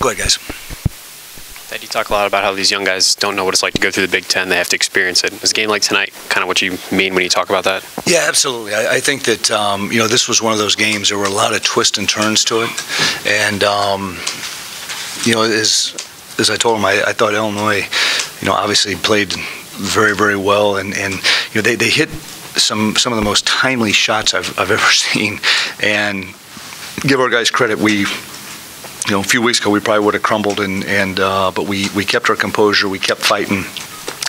Go ahead, guys. Ed, you talk a lot about how these young guys don't know what it's like to go through the Big Ten. They have to experience it. Is a game like tonight kind of what you mean when you talk about that? Yeah, absolutely. I think that, this was one of those games. There were a lot of twists and turns to it. And, as I told him, I thought Illinois, obviously played very, very well. And they hit some of the most timely shots I've ever seen. And give our guys credit. A few weeks ago we probably would have crumbled, but we kept our composure. We kept fighting.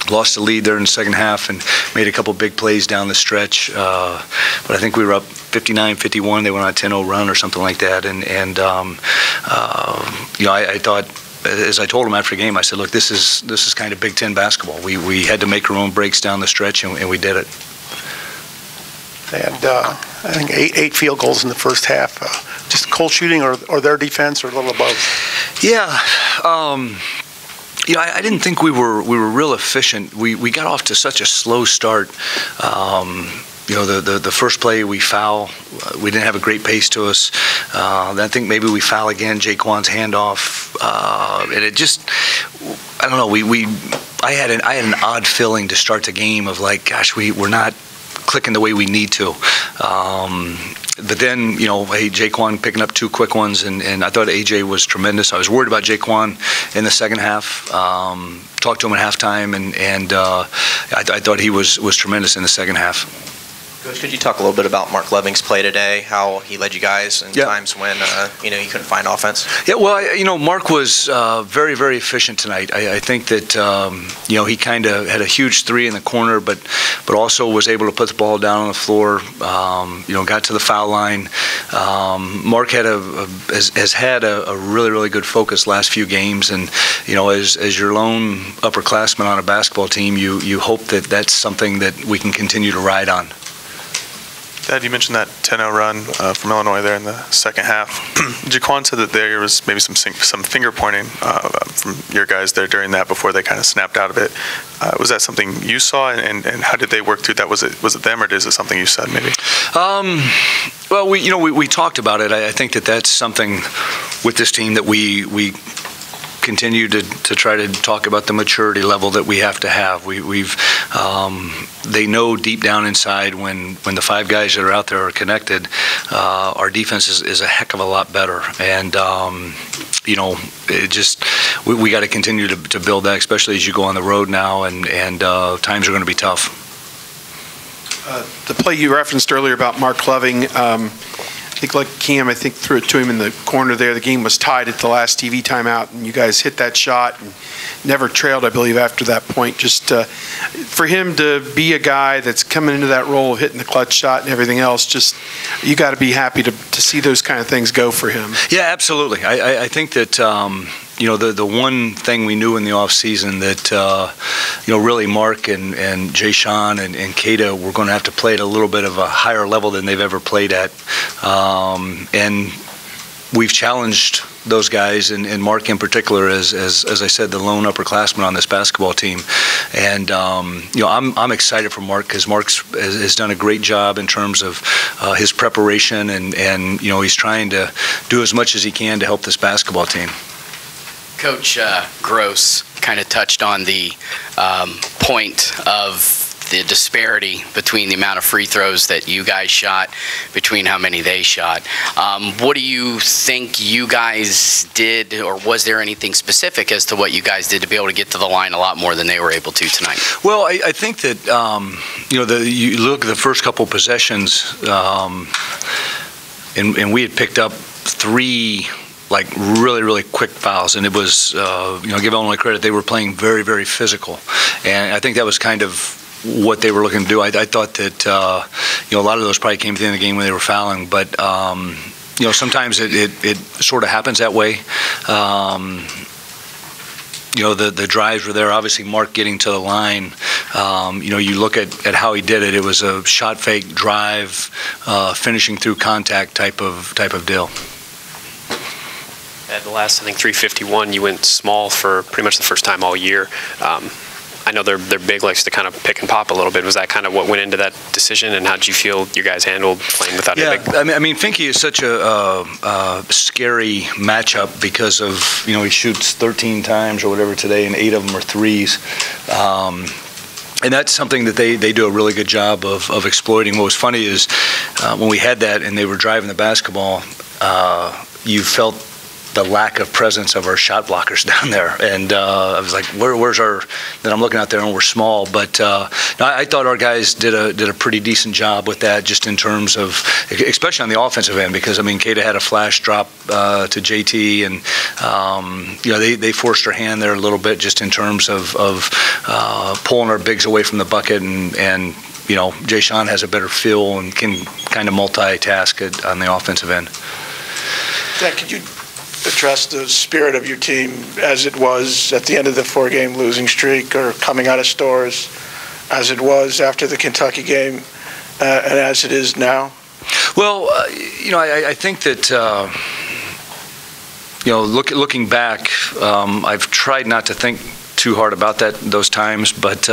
Lost the lead there in the second half and made a couple big plays down the stretch. But I think we were up 59-51. They went on a 10-0 run or something like that. I thought, as I told them after the game, I said, look, this is kind of Big Ten basketball. We had to make our own breaks down the stretch, and we did it. They had, I think, eight field goals in the first half. Just cold shooting or their defense or a little of both? Yeah. I didn't think we were real efficient. We got off to such a slow start. The first play we foul, we didn't have a great pace to us. Then I think maybe we foul again, Jaquan's handoff, and it just, I don't know. I had an odd feeling to start the game of like, gosh, we're not clicking the way we need to. But then, Jaquan picking up two quick ones, and I thought AJ was tremendous. I was worried about Jaquan in the second half. Talked to him at halftime, and I thought he was tremendous in the second half. Coach, could you talk a little bit about Mark Loving's play today, how he led you guys in times when, you couldn't find offense? Yeah, well, Mark was very, very efficient tonight. I think that, he kind of had a huge three in the corner, but also was able to put the ball down on the floor, got to the foul line. Mark has had a really, really good focus last few games, and, as your lone upperclassman on a basketball team, you hope that that's something that we can continue to ride on. Dad, you mentioned that 10-0 run from Illinois there in the second half. Jaquan said that there was maybe some finger pointing from your guys there during that before they kind of snapped out of it. Was that something you saw, and how did they work through that? Was it them, or is it something you said maybe? Well, we talked about it. I think that's something with this team that we continue to try to talk about the maturity level that we have to have. They know deep down inside when the five guys that are out there are connected, our defense is a heck of a lot better. And we got to continue to build that, especially as you go on the road now, and times are going to be tough. The play you referenced earlier about Mark Loving, I think like Cam, threw it to him in the corner there. The game was tied at the last TV timeout, and you guys hit that shot and never trailed, I believe, after that point. Just for him to be a guy that's coming into that role of hitting the clutch shot and everything else, just you got to be happy to see those kind of things go for him. Yeah, absolutely. I think that the one thing we knew in the off season that really Mark and Jay Sean and Keita were going to have to play at a little bit of a higher level than they've ever played at, and we've challenged those guys, and Mark in particular, as I said, the lone upperclassman on this basketball team. And I'm excited for Mark, because Mark has done a great job in terms of his preparation, and he's trying to do as much as he can to help this basketball team. Coach Gross kind of touched on the point of the disparity between the amount of free throws that you guys shot between how many they shot. What do you think you guys did, or was there anything specific as to what you guys did to be able to get to the line a lot more than they were able to tonight? Well, I think that you look at the first couple possessions, and we had picked up three really, really quick fouls, and it was give Illinois credit, they were playing very, very physical, and I think that was kind of what they were looking to do. I thought that a lot of those probably came at the end of the game when they were fouling, but sometimes it sort of happens that way. The drives were there. Obviously, Mark getting to the line. You look at how he did it. It was a shot fake drive, finishing through contact type of deal. At the last, 351, you went small for pretty much the first time all year. I I know their big likes to kind of pick and pop a little bit. Was that kind of what went into that decision, and how did you feel you guys handled playing without a big? I mean, Finke is such a scary matchup because of, he shoots 13 times or whatever today, and 8 of them are threes. And that's something that they do a really good job of exploiting. What was funny is when we had that and they were driving the basketball, you felt the lack of presence of our shot blockers down there. And I was like, where's our, then I'm looking out there and we're small. But no, I thought our guys did a pretty decent job with that, just in terms of, especially on the offensive end, because, I mean, Kata had a flash drop to JT, and, they forced our hand there a little bit, just in terms of pulling our bigs away from the bucket, and Jay Sean has a better feel and can kind of multitask on the offensive end. Zach, could you address the spirit of your team as it was at the end of the 4-game losing streak, or coming out of Stores, as it was after the Kentucky game, and as it is now? Well, I think that, looking back, I've tried not to think too hard about those times, but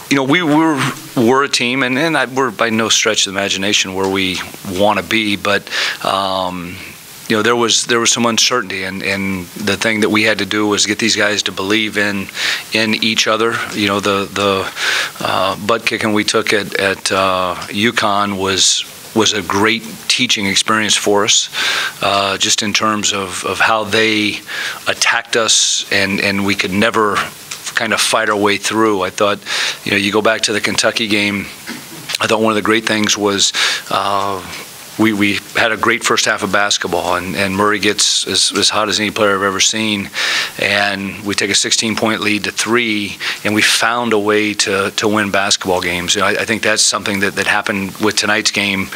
we were a team, and we're by no stretch of the imagination where we want to be, but there was some uncertainty, and the thing that we had to do was get these guys to believe in each other. The butt kicking we took at UConn was a great teaching experience for us, just in terms of how they attacked us, and we could never kind of fight our way through. I thought, you go back to the Kentucky game, I thought one of the great things was we had a great first half of basketball, and Murray gets as hot as any player I've ever seen, and we take a 16-point lead to 3, and we found a way to win basketball games. I think that's something that happened with tonight's game.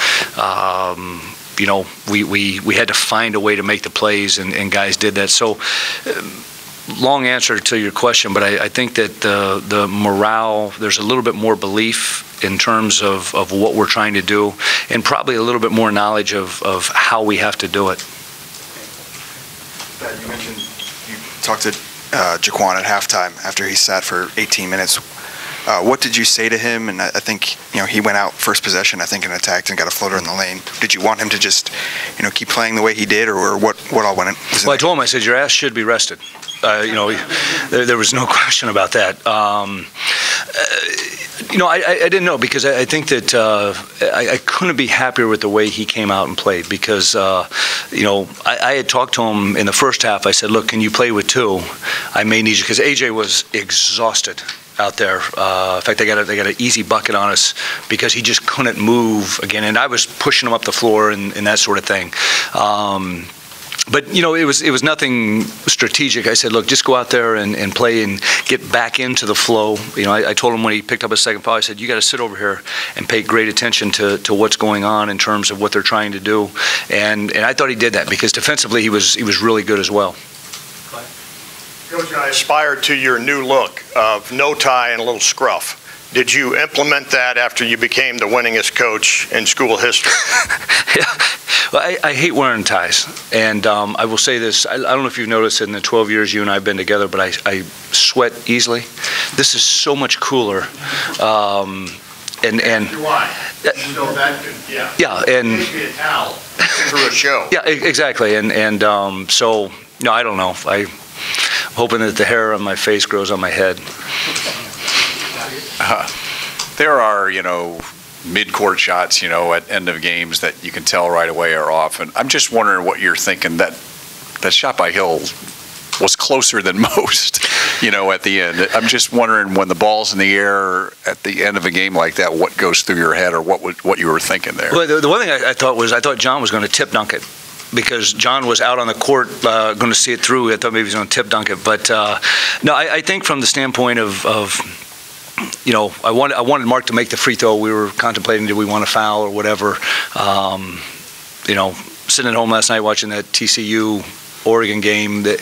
We had to find a way to make the plays, and guys did that. So, long answer to your question, but I think that the morale, there's a little bit more belief in terms of what we're trying to do, and probably a little bit more knowledge of how we have to do it. You mentioned you talked to Jaquan at halftime after he sat for 18 minutes. What did you say to him? And I think he went out first possession, I think, and attacked and got a floater in the lane. Did you want him to just keep playing the way he did, or what all went in? Well, I told him, I said, your ass should be rested. There was no question about that. I didn't know, because I think that I couldn't be happier with the way he came out and played, because I had talked to him in the first half. I said, look, can you play with 2? I may need you, because AJ was exhausted out there. In fact, they got an easy bucket on us because he just couldn't move again, and I was pushing him up the floor and that sort of thing. But it was nothing strategic. I said, look, just go out there and play and get back into the flow. I told him when he picked up his second foul, I said, you got to sit over here and pay great attention to what's going on in terms of what they're trying to do. And I thought he did that, because defensively he was really good as well. Coach, I aspired to your new look of no tie and a little scruff. Did you implement that after you became the winningest coach in school history? Yeah. Well, I hate wearing ties, and I will say this. I don't know if you've noticed in the 12 years you and I have been together, but I sweat easily. This is so much cooler. Why? So that could, yeah. Yeah, and maybe a towel through a show. Yeah, exactly, and so I don't know. I'm hoping that the hair on my face grows on my head. There are, mid-court shots, at end of games that you can tell right away are off. And I'm just wondering what you're thinking. That shot by Hill was closer than most, at the end. I'm just wondering, when the ball's in the air at the end of a game like that, what goes through your head, or what you were thinking there? Well, the one thing I thought John was going to tip dunk it, because John was out on the court going to see it through. I thought maybe he was going to tip dunk it. But no, I think from the standpoint of I wanted Mark to make the free throw. We were contemplating, did we want to foul or whatever. Sitting at home last night watching that TCU Oregon game, that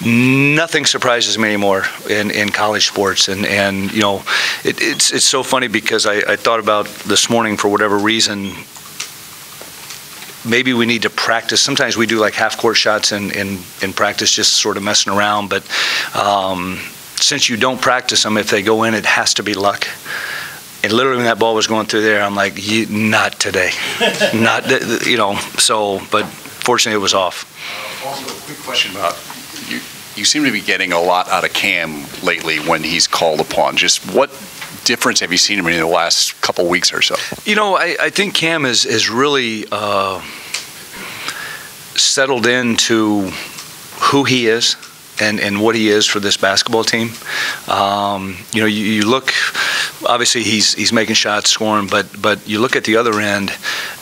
nothing surprises me anymore in college sports, and it's so funny, because I thought about this morning, for whatever reason, maybe we need to practice. Sometimes we do like half-court shots in practice, just sort of messing around, but since you don't practice them, if they go in, it has to be luck. And literally when that ball was going through there, I'm like, not today. Not, so, but fortunately it was off. Also, a quick question about, you seem to be getting a lot out of Cam lately when he's called upon. Just what difference have you seen him in the last couple weeks or so? I think Cam is really settled into who he is and what he is for this basketball team. You look, obviously he's making shots, scoring, but you look at the other end,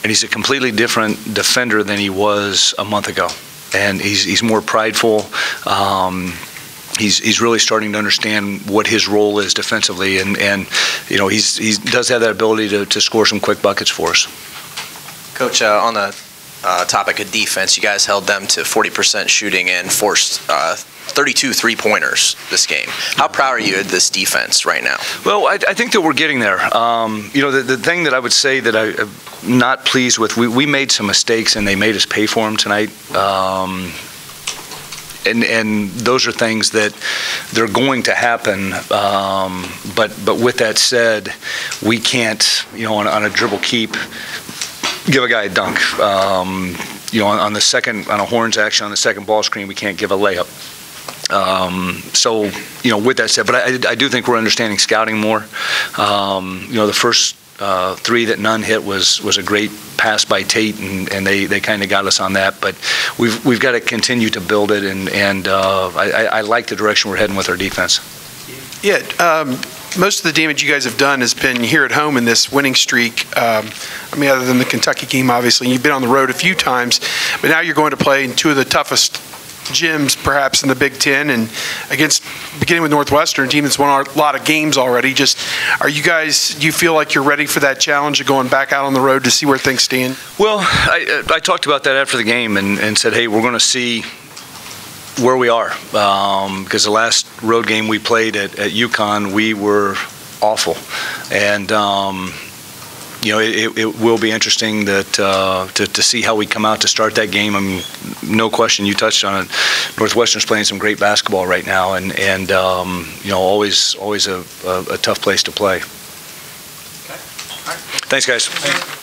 and he's a completely different defender than he was a month ago. And he's more prideful. He's really starting to understand what his role is defensively, and he does have that ability to score some quick buckets for us. Coach, on the topic of defense, you guys held them to 40% shooting and forced 32 three-pointers this game. How proud are you of this defense right now? Well, I think that we're getting there. The thing that I would say that I'm not pleased with, we made some mistakes and they made us pay for them tonight. And those are things that they're going to happen. But with that said, we can't, on a dribble keep, give a guy a dunk. On the second, on a horns action, on the second ball screen, we can't give a layup. With that said, but I do think we're understanding scouting more. The first three that none hit was a great pass by Tate, and they kind of got us on that. But we've got to continue to build it, and I like the direction we're heading with our defense. Yeah, most of the damage you guys have done has been here at home in this winning streak. Other than the Kentucky game, obviously. You've been on the road a few times, but now you're going to play in two of the toughest gyms perhaps in the Big Ten, and beginning with Northwestern, a team that's won a lot of games already. Do you feel like you're ready for that challenge of going back out on the road to see where things stand? Well, I talked about that after the game and said, hey, we're going to see where we are, because the last road game we played at UConn, we were awful, and it will be interesting to see how we come out to start that game. No question, you touched on it. Northwestern's playing some great basketball right now, and always a tough place to play. Okay. All right. Thanks, guys. Thanks.